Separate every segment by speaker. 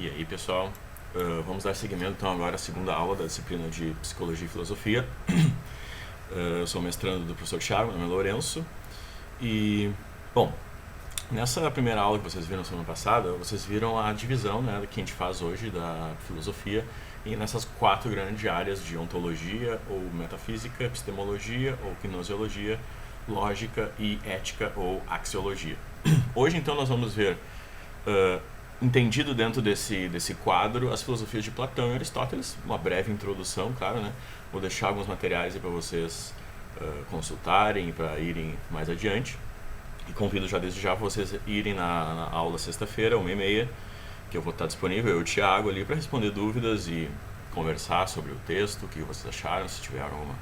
Speaker 1: E aí, pessoal, vamos dar seguimento então agora à segunda aula da disciplina de Psicologia e Filosofia. Eu sou mestrando do professor Thiago, meu nome é Lourenço. E, bom, nessa primeira aula que vocês viram semana passada, vocês viram a divisão, né, que a gente faz hoje da filosofia e nessas 4 grandes áreas de ontologia ou metafísica, epistemologia ou gnoseologia, lógica e ética ou axiologia. Hoje, então, nós vamos ver, entendido dentro desse quadro, as filosofias de Platão e Aristóteles, uma breve introdução, claro, né? Vou deixar alguns materiais aí para vocês consultarem, para irem mais adiante. E convido já desde já vocês irem na aula sexta-feira, 1h30, que eu vou estar disponível, eu e o Thiago ali, para responder dúvidas e conversar sobre o texto, o que vocês acharam, se tiver alguma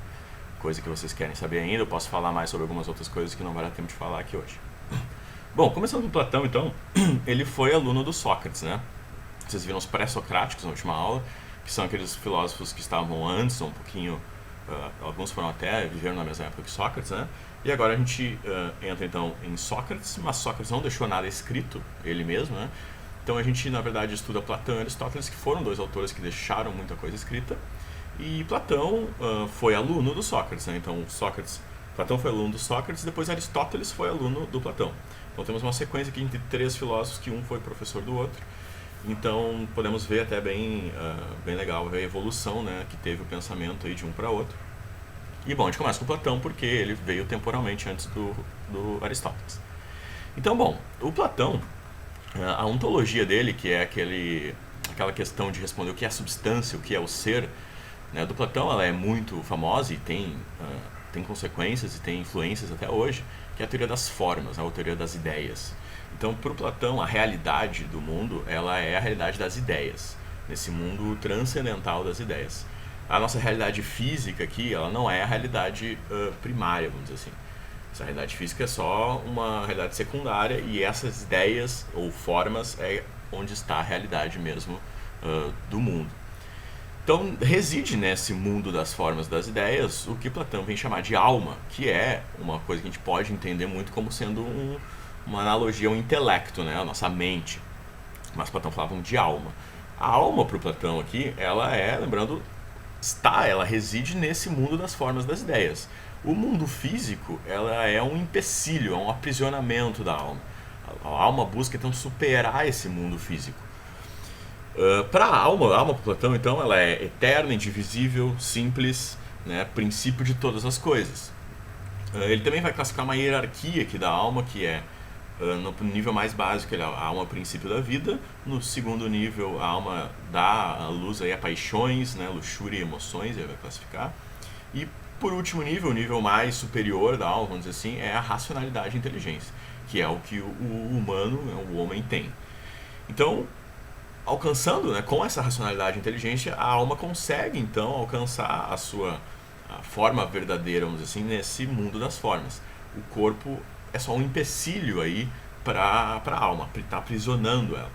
Speaker 1: coisa que vocês querem saber ainda. Eu posso falar mais sobre algumas outras coisas que não vai dar tempo de falar aqui hoje. Bom, começando com Platão, então, ele foi aluno do Sócrates, né? Vocês viram os pré-socráticos na última aula, que são aqueles filósofos que estavam antes, um pouquinho, alguns foram até, viveram na mesma época que Sócrates, né? E agora a gente entra, então, em Sócrates, mas Sócrates não deixou nada escrito, ele mesmo, né? Então a gente, na verdade, estuda Platão e Aristóteles, que foram 2 autores que deixaram muita coisa escrita, e Platão foi aluno do Sócrates, né? Então, Platão foi aluno do Sócrates, depois Aristóteles foi aluno do Platão. Então temos uma sequência aqui entre 3 filósofos, que um foi professor do outro. Então podemos ver até bem legal ver a evolução, né, que teve o pensamento aí de um para outro. E bom, a gente começa com Platão porque ele veio temporalmente antes do Aristóteles. Então, bom, o Platão, a ontologia dele, que é aquela questão de responder o que é a substância, o que é o ser, né, do Platão, ela é muito famosa e tem consequências e tem influências até hoje, que é a teoria das formas, né, a teoria das ideias. Então, para o Platão, a realidade do mundo, ela é a realidade das ideias, nesse mundo transcendental das ideias. A nossa realidade física aqui, ela não é a realidade primária, vamos dizer assim. Essa realidade física é só uma realidade secundária e essas ideias ou formas é onde está a realidade mesmo do mundo. Então, reside nesse mundo das formas das ideias o que Platão vem chamar de alma, que é uma coisa que a gente pode entender muito como sendo uma analogia ao intelecto, né? A nossa mente. Mas Platão falava de alma. A alma para o Platão aqui, ela lembrando, ela reside nesse mundo das formas das ideias. O mundo físico, ela é um empecilho, é um aprisionamento da alma. A alma busca então superar esse mundo físico. Para a alma para Platão, então, ela é eterna, indivisível, simples, né, princípio de todas as coisas. Ele também vai classificar uma hierarquia aqui da alma, que é, no nível mais básico, a alma é o princípio da vida. No segundo nível, a alma dá a luz aí a paixões, né, luxúria e emoções, ele vai classificar. E, por último nível, o nível mais superior da alma, vamos dizer assim, é a racionalidade e inteligência, que é o que o humano, o homem tem. Então, alcançando, né, com essa racionalidade e inteligência, a alma consegue então alcançar a forma verdadeira, vamos dizer assim, nesse mundo das formas. O corpo é só um empecilho aí para a alma, está aprisionando ela.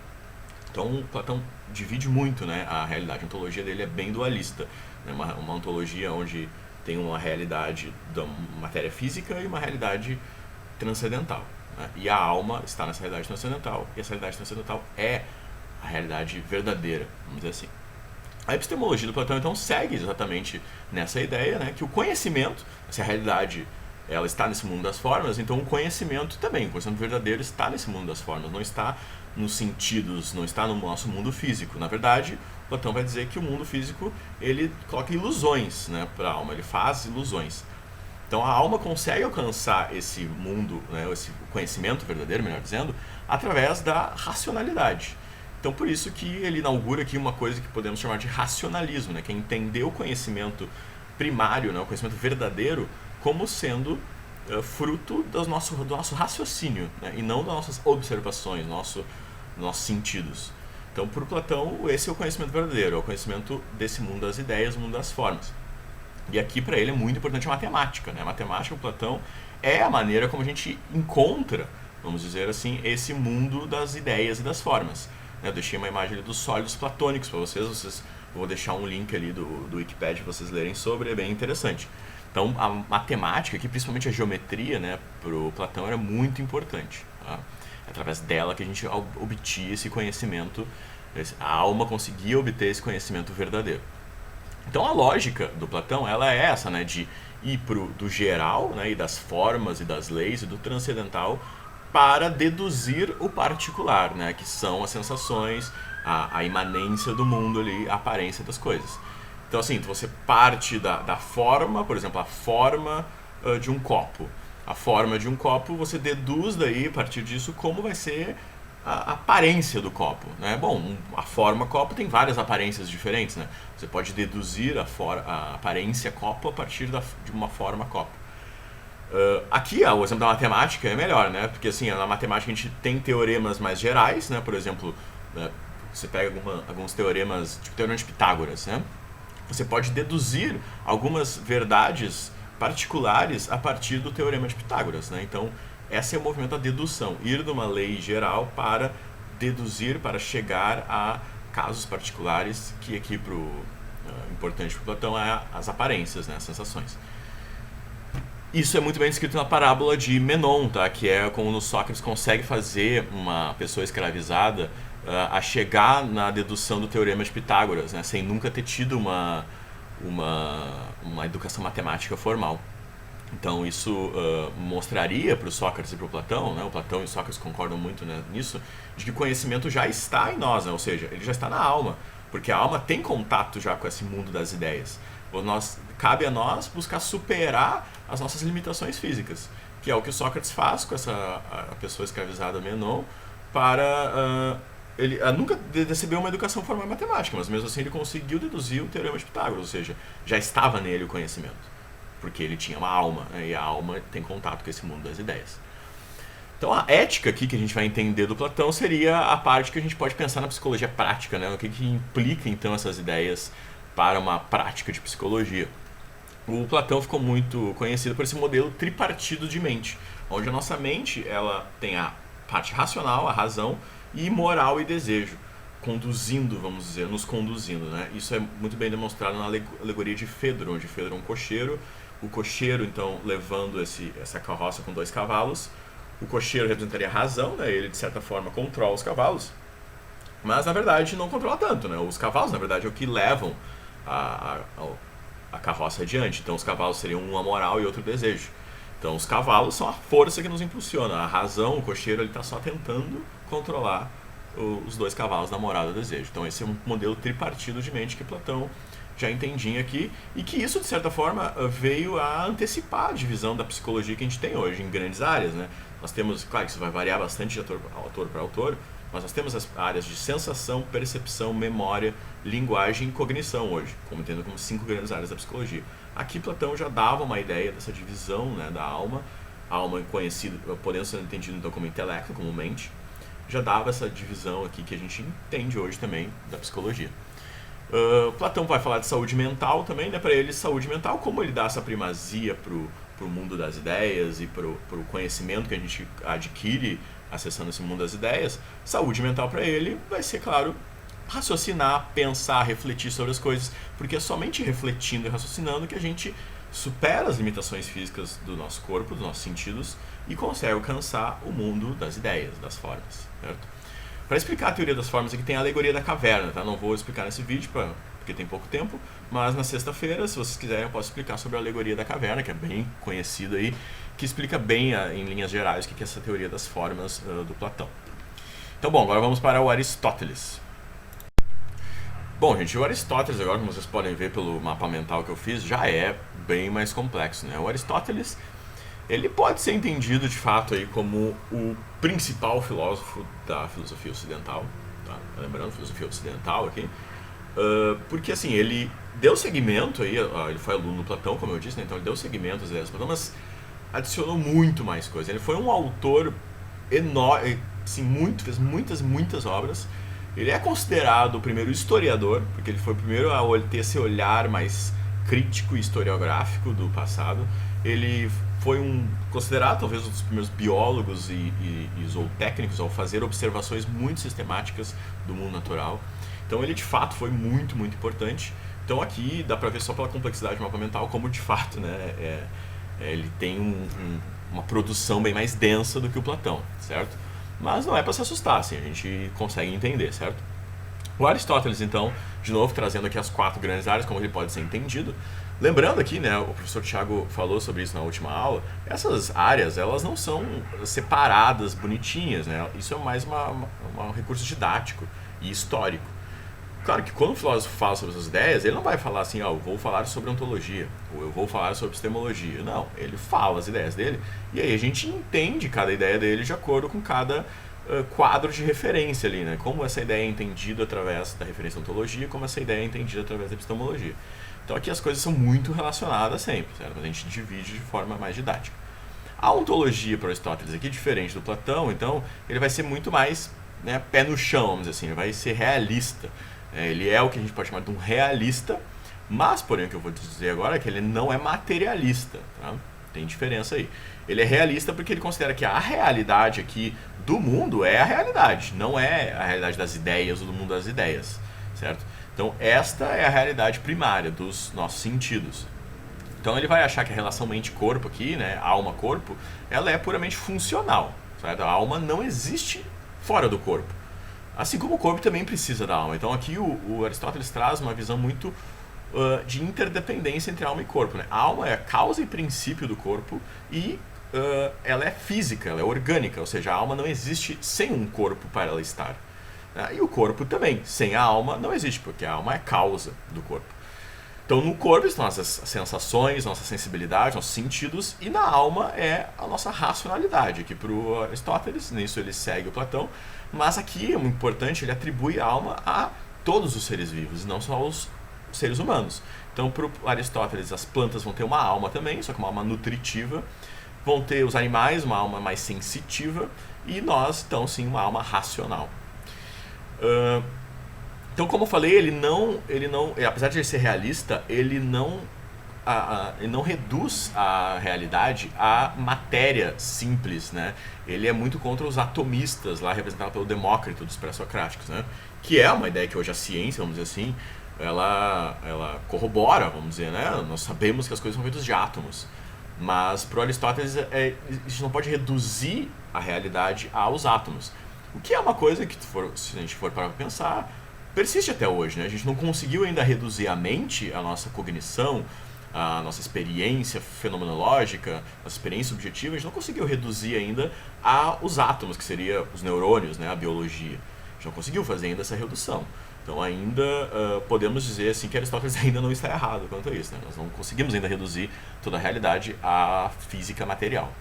Speaker 1: Então Platão divide muito, né, a realidade. A ontologia dele é bem dualista, né, uma ontologia onde tem uma realidade da matéria física e uma realidade transcendental, né, e a alma está nessa realidade transcendental, e essa realidade transcendental é a realidade verdadeira, vamos dizer assim. A epistemologia do Platão, então, segue exatamente nessa ideia, né, que o conhecimento, se a realidade ela está nesse mundo das formas, então o conhecimento também, o conhecimento verdadeiro está nesse mundo das formas, não está nos sentidos, não está no nosso mundo físico. Na verdade, Platão vai dizer que o mundo físico, ele coloca ilusões, né, para a alma, ele faz ilusões. Então a alma consegue alcançar esse mundo, né, esse conhecimento verdadeiro, melhor dizendo, através da racionalidade. Então, por isso que ele inaugura aqui uma coisa que podemos chamar de racionalismo, né? Que é entender o conhecimento primário, né? O conhecimento verdadeiro, como sendo fruto do nosso raciocínio, né? E não das nossas observações, nossos sentidos. Então, para Platão, esse é o conhecimento verdadeiro, é o conhecimento desse mundo das ideias, mundo das formas. E aqui, para ele, é muito importante a matemática, né? A matemática, para Platão, é a maneira como a gente encontra, vamos dizer assim, esse mundo das ideias e das formas. Eu deixei uma imagem ali dos sólidos platônicos para vocês, vou deixar um link ali do Wikipedia para vocês lerem sobre, é bem interessante. Então a matemática, aqui, principalmente a geometria, né, para o Platão era muito importante. Tá? É através dela que a gente obtinha esse conhecimento A alma conseguia obter esse conhecimento verdadeiro. Então a lógica do Platão, ela é essa, né, de ir do geral, né, e das formas e das leis e do transcendental para deduzir o particular, né, que são as sensações, a imanência do mundo ali, a aparência das coisas. Então assim, você parte da forma, por exemplo, a forma de um copo. A forma de um copo, você deduz daí, a partir disso, como vai ser a aparência do copo, né? Bom, a forma copo tem várias aparências diferentes, né? Você pode deduzir a aparência copo a partir de uma forma copo. Aqui, o exemplo da matemática é melhor, né? Porque assim, na matemática a gente tem teoremas mais gerais, né? Por exemplo, você pega alguns teoremas, tipo o teorema de Pitágoras, né? Você pode deduzir algumas verdades particulares a partir do teorema de Pitágoras, né? Então, esse é o movimento da dedução, ir de uma lei geral para deduzir, para chegar a casos particulares, que aqui importante para o Platão é as aparências, né, as sensações. Isso é muito bem descrito na parábola de Menon, tá? Que é como Sócrates consegue fazer uma pessoa escravizada a chegar na dedução do teorema de Pitágoras, né, sem nunca ter tido uma educação matemática formal. Então isso mostraria para o Sócrates e para o Platão, né, o Platão e o Sócrates concordam muito, né, nisso, de que o conhecimento já está em nós, né, ou seja, ele já está na alma, porque a alma tem contato já com esse mundo das ideias. Cabe a nós buscar superar as nossas limitações físicas, que é o que o Sócrates faz com a pessoa escravizada Menon, para... ele nunca recebeu uma educação formal em matemática, mas mesmo assim ele conseguiu deduzir o teorema de Pitágoras, ou seja, já estava nele o conhecimento, porque ele tinha uma alma, né, e a alma tem contato com esse mundo das ideias. Então a ética aqui que a gente vai entender do Platão seria a parte que a gente pode pensar na psicologia prática, né, o que implica então essas ideias para uma prática de psicologia. O Platão ficou muito conhecido por esse modelo tripartido de mente, onde a nossa mente ela tem a parte racional, a razão, e moral e desejo, conduzindo, vamos dizer, nos conduzindo, né? Isso é muito bem demonstrado na alegoria de Fedro, onde Fedro é um cocheiro, o cocheiro, então, levando essa carroça com 2 cavalos, o cocheiro representaria a razão, né? Ele, de certa forma, controla os cavalos, mas, na verdade, não controla tanto, né? Os cavalos, na verdade, é o que levam a carroça adiante, então os cavalos seriam um a moral e outro o desejo. Então os cavalos são a força que nos impulsiona, a razão, o cocheiro, ele está só tentando controlar os 2 cavalos da moral e do desejo. Então esse é um modelo tripartido de mente que Platão já entendia aqui, e que isso, de certa forma, veio a antecipar a divisão da psicologia que a gente tem hoje em grandes áreas, né? Nós temos, claro que isso vai variar bastante de autor para autor, mas nós temos as áreas de sensação, percepção, memória, linguagem e cognição hoje, como entendo como 5 grandes áreas da psicologia. Aqui Platão já dava uma ideia dessa divisão, né, da alma, a alma conhecida, podendo ser entendido então como intelecto, como mente, já dava essa divisão aqui que a gente entende hoje também da psicologia. Platão vai falar de saúde mental também, né, para ele saúde mental, como ele dá essa primazia para o mundo das ideias e para o conhecimento que a gente adquire acessando esse mundo das ideias. Saúde mental para ele vai ser, claro, raciocinar, pensar, refletir sobre as coisas, porque é somente refletindo e raciocinando que a gente supera as limitações físicas do nosso corpo, dos nossos sentidos, e consegue alcançar o mundo das ideias, das formas, certo? Para explicar a teoria das formas, aqui tem a alegoria da caverna, tá? Não vou explicar nesse vídeo, porque tem pouco tempo, mas na sexta-feira, se vocês quiserem, eu posso explicar sobre a alegoria da caverna, que é bem conhecida aí, que explica bem, em linhas gerais, o que é essa teoria das formas do Platão. Então, bom, agora vamos para o Aristóteles. Bom, gente, o Aristóteles, agora, como vocês podem ver pelo mapa mental que eu fiz, já é bem mais complexo, né? O Aristóteles, ele pode ser entendido, de fato, aí como o principal filósofo da filosofia ocidental, tá? Lembrando, filosofia ocidental aqui, porque, assim, ele deu seguimento aí, ele foi aluno do Platão, como eu disse, né? Então ele deu seguimento às ideias do Platão, mas adicionou muito mais coisa. Ele foi um autor enorme, assim, fez muitas obras. Ele é considerado o primeiro historiador, porque ele foi o primeiro a ter esse olhar mais crítico e historiográfico do passado. Ele foi considerado talvez um dos primeiros biólogos e zootécnicos ao fazer observações muito sistemáticas do mundo natural. Então ele de fato foi muito importante. Então aqui dá para ver só pela complexidade do mapa mental como de fato, né, ele tem uma produção bem mais densa do que o Platão, certo? Mas não é para se assustar, assim, a gente consegue entender, certo? O Aristóteles, então, de novo, trazendo aqui as 4 grandes áreas, como ele pode ser entendido. Lembrando aqui, né, o professor Thiago falou sobre isso na última aula, essas áreas, elas não são separadas, bonitinhas, né? Isso é mais um recurso didático e histórico. Claro que quando o filósofo fala sobre essas ideias, ele não vai falar assim, eu vou falar sobre ontologia, ou eu vou falar sobre epistemologia. Não, ele fala as ideias dele, e aí a gente entende cada ideia dele de acordo com cada quadro de referência ali, né? Como essa ideia é entendida através da referência à ontologia, como essa ideia é entendida através da epistemologia. Então aqui as coisas são muito relacionadas sempre, certo? Mas a gente divide de forma mais didática. A ontologia para Aristóteles aqui, diferente do Platão, então ele vai ser muito mais, né, pé no chão, vamos dizer assim, ele vai ser realista. Ele é o que a gente pode chamar de um realista, mas, porém, o que eu vou dizer agora é que ele não é materialista, tá? Tem diferença aí. Ele é realista porque ele considera que a realidade aqui do mundo é a realidade, não é a realidade das ideias ou do mundo das ideias, certo? Então, esta é a realidade primária dos nossos sentidos. Então, ele vai achar que a relação mente-corpo aqui, né, alma-corpo, ela é puramente funcional, certo? A alma não existe fora do corpo. Assim como o corpo também precisa da alma. Então aqui o Aristóteles traz uma visão muito de interdependência entre alma e corpo, né? A alma é a causa e princípio do corpo e ela é física, ela é orgânica, ou seja, a alma não existe sem um corpo para ela estar. E o corpo também, sem a alma, não existe, porque a alma é a causa do corpo. Então no corpo estão nossas sensações, nossa sensibilidade, nossos sentidos, e na alma é a nossa racionalidade. Aqui para o Aristóteles, nisso ele segue o Platão, mas aqui é muito importante, ele atribui a alma a todos os seres vivos, não só os seres humanos. Então para o Aristóteles as plantas vão ter uma alma também, só que uma alma nutritiva, vão ter os animais uma alma mais sensitiva, e nós, então sim, uma alma racional. Então, como eu falei, ele não, apesar de ele ser realista, ele não reduz a realidade à matéria simples, né? Ele é muito contra os atomistas, lá representado pelo Demócrito dos pré-socráticos, né? Que é uma ideia que hoje a ciência, vamos dizer assim, ela corrobora, vamos dizer, né? Nós sabemos que as coisas são feitas de átomos, mas para o Aristóteles a gente não pode reduzir a realidade aos átomos. O que é uma coisa que, se a gente for para pensar, persiste até hoje, né? A gente não conseguiu ainda reduzir a mente, a nossa cognição, a nossa experiência fenomenológica, nossa experiência objetiva, a gente não conseguiu reduzir ainda aos átomos, que seria os neurônios, né? A biologia. A gente não conseguiu fazer ainda essa redução. Então ainda podemos dizer assim que Aristóteles ainda não está errado quanto a isso, né? Nós não conseguimos ainda reduzir toda a realidade à física material.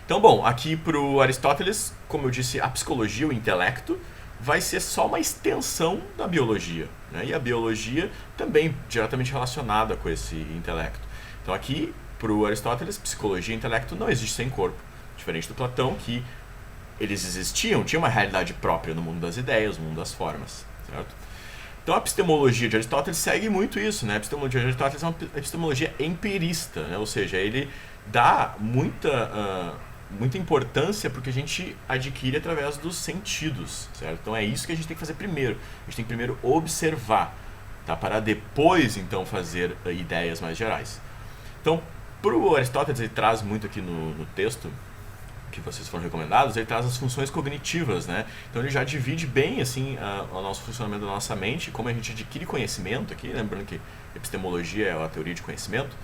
Speaker 1: Então, bom, aqui para o Aristóteles, como eu disse, a psicologia, o intelecto, vai ser só uma extensão da biologia, né? E a biologia também diretamente relacionada com esse intelecto. Então aqui, para o Aristóteles, psicologia e intelecto não existe sem corpo, diferente do Platão, que eles existiam, tinha uma realidade própria no mundo das ideias, no mundo das formas, certo? Então a epistemologia de Aristóteles segue muito isso, né? A epistemologia de Aristóteles é uma epistemologia empirista, né? Ou seja, ele dá muita importância porque a gente adquire através dos sentidos, certo? Então é isso que a gente tem que fazer primeiro. A gente tem que primeiro observar, tá? Para depois, então, fazer ideias mais gerais. Então, para o Aristóteles, ele traz muito aqui no texto que vocês foram recomendados, ele traz as funções cognitivas, né? Então ele já divide bem, assim, o nosso funcionamento da nossa mente, como a gente adquire conhecimento aqui, lembrando que epistemologia é a teoria de conhecimento.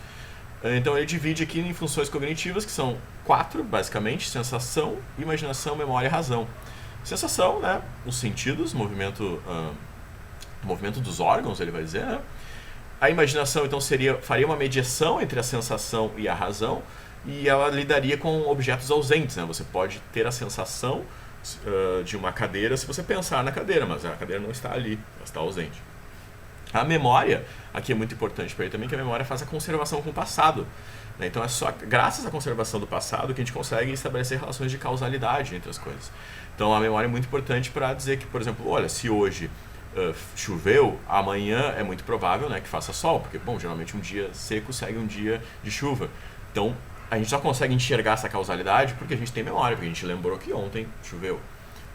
Speaker 1: Então ele divide aqui em funções cognitivas, que são 4, basicamente: sensação, imaginação, memória e razão. Sensação, né? Os sentidos, movimento dos órgãos, ele vai dizer, né? A imaginação, então, faria uma mediação entre a sensação e a razão, e ela lidaria com objetos ausentes, né? Você pode ter a sensação de uma cadeira se você pensar na cadeira, mas a cadeira não está ali, ela está ausente. A memória, aqui é muito importante para ele também, que a memória faz a conservação com o passado, né? Então é só graças à conservação do passado que a gente consegue estabelecer relações de causalidade entre as coisas. Então a memória é muito importante para dizer que, por exemplo, olha, se hoje choveu, amanhã é muito provável, né, que faça sol, porque, bom, geralmente um dia seco segue um dia de chuva. Então a gente só consegue enxergar essa causalidade porque a gente tem memória, porque a gente lembrou que ontem choveu,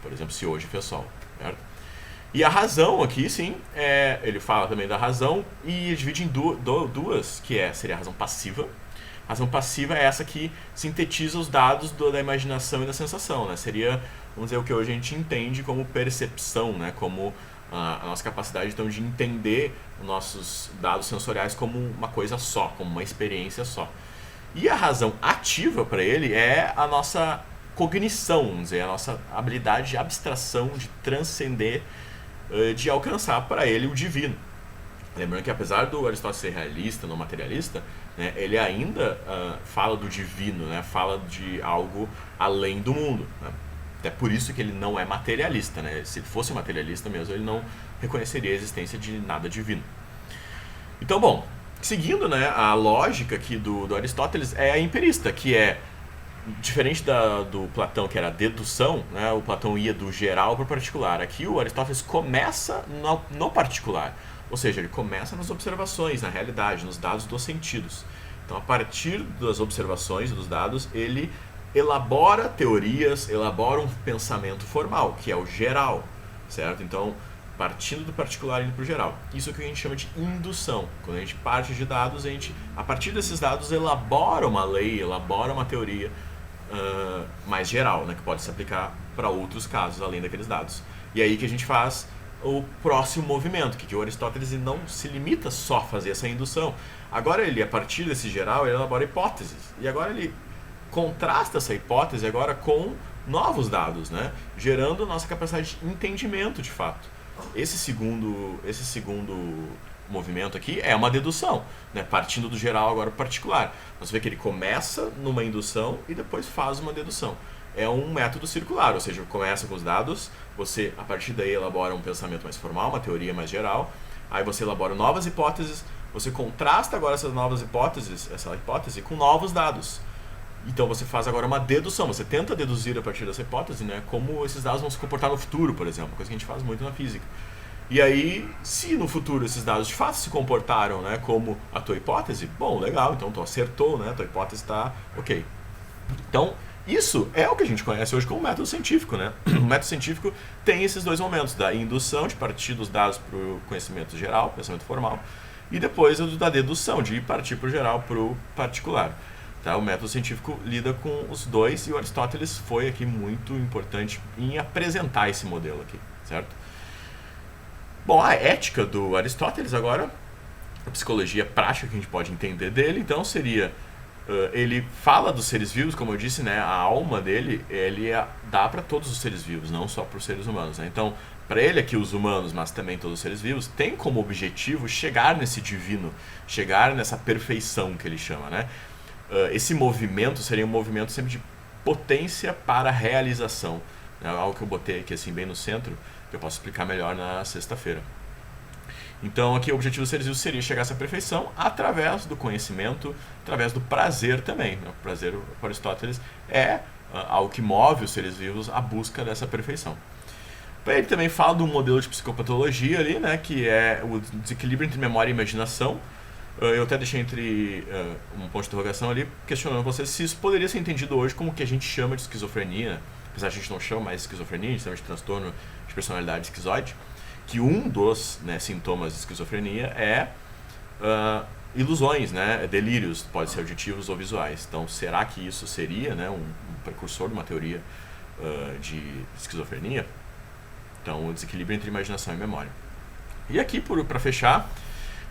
Speaker 1: por exemplo, se hoje fez sol, certo? E a razão aqui, sim, ele fala também da razão e divide em duas, que seria a razão passiva. A razão passiva é essa que sintetiza os dados da imaginação e da sensação, né? Seria, vamos dizer, o que hoje a gente entende como percepção, né? Como a nossa capacidade então de entender os nossos dados sensoriais como uma coisa só, como uma experiência só. E a razão ativa para ele é a nossa cognição, vamos dizer, a nossa habilidade de abstração, de transcender, de alcançar para ele o divino. Lembrando que apesar do Aristóteles ser realista, não materialista, né, ele ainda fala do divino, né, fala de algo além do mundo. Né? Até por isso que ele não é materialista. Né? Se ele fosse materialista mesmo, ele não reconheceria a existência de nada divino. Então, bom, seguindo, né, a lógica aqui do Aristóteles é a empirista, que é diferente do Platão, que era a dedução, né, o Platão ia do geral para o particular. Aqui o Aristóteles começa no particular. Ou seja, ele começa nas observações, na realidade, nos dados dos sentidos. Então, a partir das observações dos dados, ele elabora teorias, elabora um pensamento formal, que é o geral, certo? Então, partindo do particular e indo para o geral. Isso é o que a gente chama de indução. Quando a gente parte de dados, a gente, a partir desses dados, elabora uma lei, elabora uma teoria mais geral, né, que pode se aplicar para outros casos, além daqueles dados. E aí que a gente faz o próximo movimento, que o Aristóteles não se limita só a fazer essa indução. Agora ele, a partir desse geral, ele elabora hipóteses. E agora ele contrasta essa hipótese agora com novos dados, né? Gerando nossa capacidade de entendimento de fato. Esse segundo movimento aqui é uma dedução, né? Partindo do geral agora para o particular. Você vê que ele começa numa indução e depois faz uma dedução. É um método circular, ou seja, começa com os dados, você a partir daí elabora um pensamento mais formal, uma teoria mais geral, aí você elabora novas hipóteses, você contrasta agora essas novas hipóteses, essa hipótese com novos dados. Então você faz agora uma dedução, você tenta deduzir a partir dessa hipótese, né, como esses dados vão se comportar no futuro, por exemplo, coisa que a gente faz muito na física. E aí, se no futuro esses dados de fato se comportaram, né, como a tua hipótese, bom, legal, então tu acertou, né, a tua hipótese está ok. Então, isso é o que a gente conhece hoje como método científico, né? O método científico tem esses dois momentos, da indução, de partir dos dados para o conhecimento geral, pensamento formal, e depois o da dedução, de partir para o geral, para o particular. Tá? O método científico lida com os dois, e o Aristóteles foi aqui muito importante em apresentar esse modelo aqui, certo? Bom, a ética do Aristóteles agora, a psicologia prática que a gente pode entender dele, então seria... ele fala dos seres vivos, como eu disse, né, a alma dele, ele dá para todos os seres vivos, não só para os seres humanos. Né? Então, para ele aqui, os humanos, mas também todos os seres vivos, tem como objetivo chegar nesse divino, chegar nessa perfeição que ele chama. Né? Esse movimento seria um movimento sempre de potência para realização. Né? Algo que eu botei aqui assim bem no centro, que eu posso explicar melhor na sexta-feira. Então aqui o objetivo dos seres vivos seria chegar a essa perfeição através do conhecimento, através do prazer também. O prazer, para Aristóteles, é algo que move os seres vivos à busca dessa perfeição. Ele também fala de um modelo de psicopatologia ali, né, que é o desequilíbrio entre memória e imaginação. Eu até deixei entre um ponto de interrogação ali, questionando vocês se isso poderia ser entendido hoje como o que a gente chama de esquizofrenia, apesar de a gente não chama mais de esquizofrenia, a gente chama de transtorno de personalidade esquizoide, que um dos, né, sintomas de esquizofrenia é ilusões, né, delírios, pode ser auditivos ou visuais. Então, será que isso seria, né, um precursor de uma teoria de esquizofrenia? Então, o desequilíbrio entre imaginação e memória. E aqui, para fechar,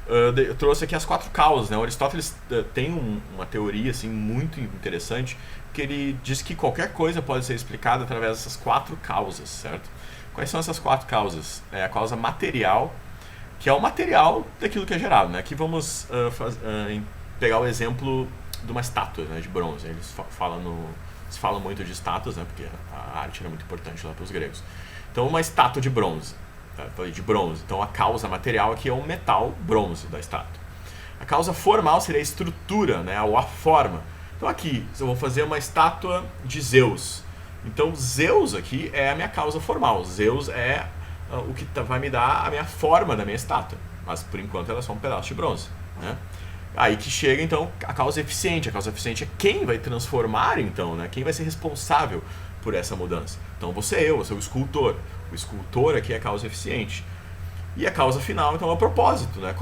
Speaker 1: eu trouxe aqui as 4 causas. Né? O Aristóteles tem uma teoria assim, muito interessante, que ele diz que qualquer coisa pode ser explicada através dessas 4 causas, certo? Quais são essas 4 causas? É a causa material, que é o material daquilo que é gerado. Né? Aqui vamos pegar o exemplo de uma estátua, né, de bronze. Eles falam muito de estátuas, né, porque a arte era muito importante lá para os gregos. Então, uma estátua de bronze. Tá? Falei de bronze. Então, a causa material aqui é o metal bronze da estátua. A causa formal seria a estrutura, né, ou a forma. Então, aqui, eu vou fazer uma estátua de Zeus. Então, Zeus aqui é a minha causa formal. Zeus é o que vai me dar a minha forma da minha estátua. Mas, por enquanto, ela é só um pedaço de bronze. Né? Aí que chega, então, a causa eficiente. A causa eficiente é quem vai transformar, então, né? Quem vai ser responsável por essa mudança. Então, vou ser o escultor. O escultor aqui é a causa eficiente. E a causa final, então, é o propósito. Né?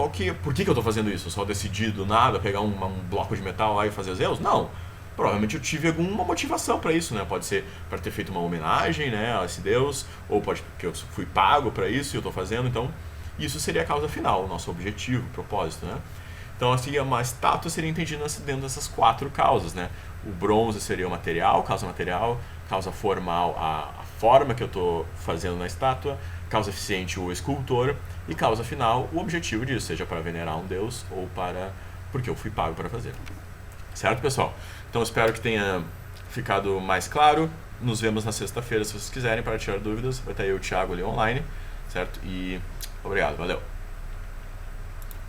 Speaker 1: Por que eu estou fazendo isso? Só decidir do nada, pegar um bloco de metal lá e fazer Zeus? Não. provavelmente eu tive alguma motivação para isso, né? Pode ser para ter feito uma homenagem, né, a esse Deus, ou pode porque eu fui pago para isso e eu estou fazendo. Então, isso seria a causa final, o nosso objetivo, o propósito, né? Então, assim, uma estátua seria entendida dentro dessas 4 causas, né? O bronze seria o material, causa formal, a forma que eu estou fazendo na estátua, causa eficiente, o escultor, e causa final, o objetivo disso, seja para venerar um Deus ou porque eu fui pago para fazer. Certo, pessoal? Então, espero que tenha ficado mais claro. Nos vemos na sexta-feira, se vocês quiserem, para tirar dúvidas. Vai estar eu e o Thiago ali online, certo? E obrigado, valeu!